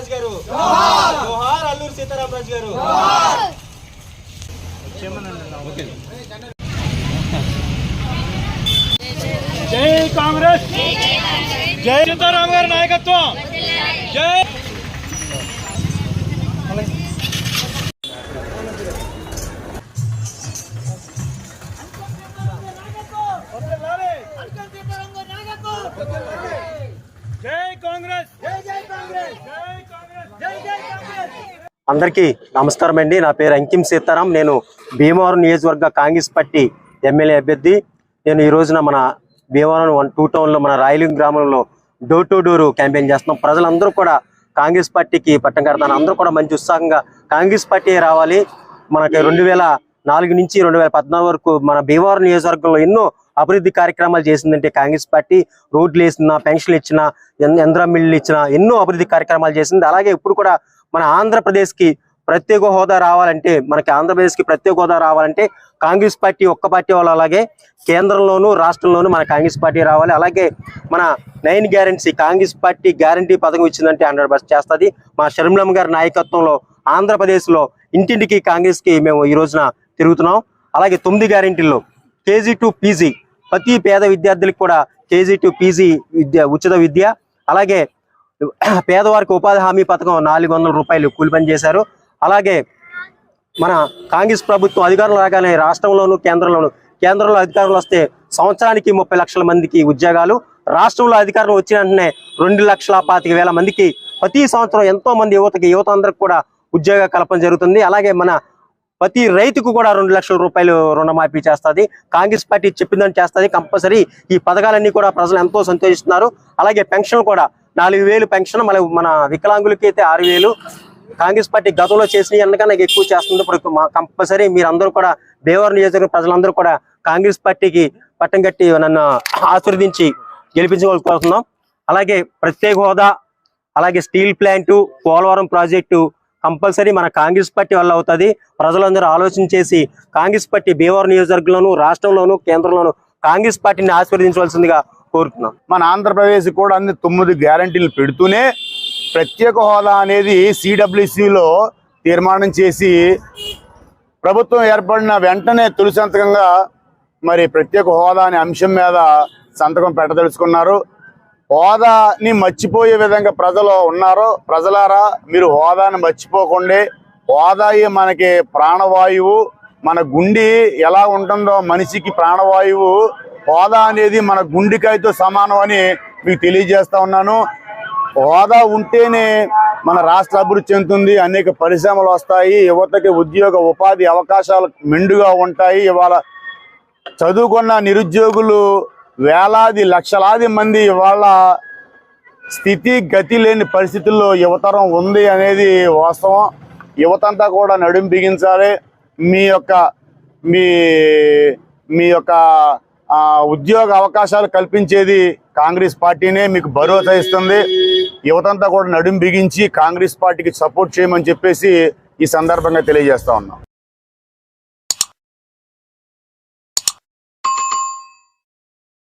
సీతారామరాజు గారు జోహార్ అల్లూరి సీతారామరాజు గారు జై కాంగ్రెస్ జై సీతారామ గారి నాయకత్వం జై అందరికీ నమస్కారం అండి. నా పేరు అంకిం సీతారాం. నేను భీమవరం నియోజకవర్గ కాంగ్రెస్ పార్టీ ఎమ్మెల్యే అభ్యర్థి. నేను ఈ రోజున మన భీమవరం 2 టౌన్లో మన రాయలింగ్ గ్రామంలో డోర్ టు డోర్ క్యాంపెయిన్ చేస్తున్నాం. ప్రజలందరూ కూడా కాంగ్రెస్ పార్టీకి పట్టం కడతాను. అందరూ కూడా మంచి ఉత్సాహంగా కాంగ్రెస్ పార్టీ రావాలి. మనకి 2004 నుంచి 2014 వరకు మన భీమవరం నియోజకవర్గంలో ఎన్నో అభివృద్ధి కార్యక్రమాలు చేసిందంటే కాంగ్రెస్ పార్టీ. రోడ్లు వేసిన, పెన్షన్లు ఇచ్చిన, యంత్ర మిల్లులు ఇచ్చిన ఎన్నో అభివృద్ధి కార్యక్రమాలు చేసింది. అలాగే ఇప్పుడు కూడా మన ఆంధ్రప్రదేశ్కి ప్రత్యేక హోదా రావాలంటే, మనకి ఆంధ్రప్రదేశ్కి ప్రత్యేక హోదా రావాలంటే కాంగ్రెస్ పార్టీ ఒక్క పార్టీ వాళ్ళు, అలాగే కేంద్రంలోను రాష్ట్రంలోనూ మన కాంగ్రెస్ పార్టీ రావాలి. అలాగే మన 9 గ్యారెంటీ కాంగ్రెస్ పార్టీ గ్యారంటీ పథకం ఇచ్చిందంటే 100% చేస్తుంది. మా షర్మిలమ్మ గారి నాయకత్వంలో ఆంధ్రప్రదేశ్లో ఇంటింటికి కాంగ్రెస్కి మేము ఈ రోజున తిరుగుతున్నాం. అలాగే 9 గ్యారెంటీల్లో KG to PG ప్రతి పేద విద్యార్థులకు కూడా KG to PG విద్య, ఉచిత విద్య. అలాగే పేదవారికి ఉపాధి హామీ పథకం 400 రూపాయలు కూలి పని చేశారు. అలాగే మన కాంగ్రెస్ ప్రభుత్వం అధికారంలో రాగానే రాష్ట్రంలోను కేంద్రంలో అధికారంలో వస్తే సంవత్సరానికి 30 లక్షల మందికి ఉద్యోగాలు, రాష్ట్రంలో అధికారం వచ్చిన వెంటనే 2,25,000 మందికి ప్రతి సంవత్సరం ఎంతో మంది యువత అందరికి కూడా ఉద్యోగ కల్పన జరుగుతుంది. అలాగే మన ప్రతి రైతుకు కూడా 2 లక్షల రూపాయలు రుణమాఫీ చేస్తుంది. కాంగ్రెస్ పార్టీ చెప్పిందని చేస్తుంది కంపల్సరీ. ఈ పథకాలన్నీ కూడా ప్రజలు ఎంతో సంతోషిస్తున్నారు. అలాగే పెన్షన్ కూడా 4,000 పెన్షన్, మళ్ళీ మన వికలాంగులకి అయితే 6,000. కాంగ్రెస్ పార్టీ గతంలో చేసిన ఎన్నకన్నా ఎక్కువ చేస్తుంది. ఇప్పుడు కంపల్సరీ మీరందరూ కూడా భీమవరం నియోజకవర్గ ప్రజలందరూ కూడా కాంగ్రెస్ పార్టీకి పట్టం కట్టి నన్ను ఆశీర్వదించి గెలిపించుకోవాలనుకుంటున్నాం. అలాగే ప్రత్యేక హోదా, అలాగే steel plant, Polavaram project compulsory మన కాంగ్రెస్ పార్టీ వల్ల అవుతుంది. ప్రజలందరూ ఆలోచన చేసి కాంగ్రెస్ పార్టీ భీమవరం నియోజకవర్గంలోను రాష్ట్రంలోను కేంద్రంలోను కాంగ్రెస్ పార్టీని ఆశీర్వదించవలసిందిగా కోరుతున్నాం. మన ఆంధ్రప్రదేశ్ కూడా అన్ని 9 గ్యారంటీలు పెడుతూనే ప్రత్యేక హోదా అనేది CWCలో తీర్మానం చేసి ప్రభుత్వం ఏర్పడిన వెంటనే తొలి సంతకంగా మరి ప్రత్యేక హోదా అనే అంశం మీద సంతకం పెట్టదలుచుకున్నారు. హోదాని మర్చిపోయే విధంగా ప్రజలు ఉన్నారు. ప్రజలారా, మీరు హోదాని మర్చిపోకండి. హోదాయే మనకి ప్రాణవాయువు. మన గుండె ఎలా ఉంటుందో మనిషికి ప్రాణవాయువు, హోదా అనేది మన గుండెకాయతో సమానం అని మీకు తెలియజేస్తా ఉన్నాను. హోదా ఉంటేనే మన రాష్ట్ర అభివృద్ధి చెందుతుంది. అనేక పరిశ్రమలు వస్తాయి. యువతకి ఉద్యోగ ఉపాధి అవకాశాలు మెండుగా ఉంటాయి. ఇవాళ చదువుకున్న నిరుద్యోగులు వేలాది లక్షలాది మంది ఇవాళ స్థితి గతి లేని పరిస్థితుల్లో యువతరం ఉంది అనేది వాస్తవం. యువతంతా కూడా నడుం బిగించాలి. మీ యొక్క ఉద్యోగ అవకాశాలు కల్పించేది కాంగ్రెస్ పార్టీనే. మీకు భరోసా ఇస్తుంది. యువతంతా కూడా నడుం బిగించి కాంగ్రెస్ పార్టీకి సపోర్ట్ చేయమని చెప్పేసి ఈ సందర్భంగా తెలియజేస్తా ఉన్నాం.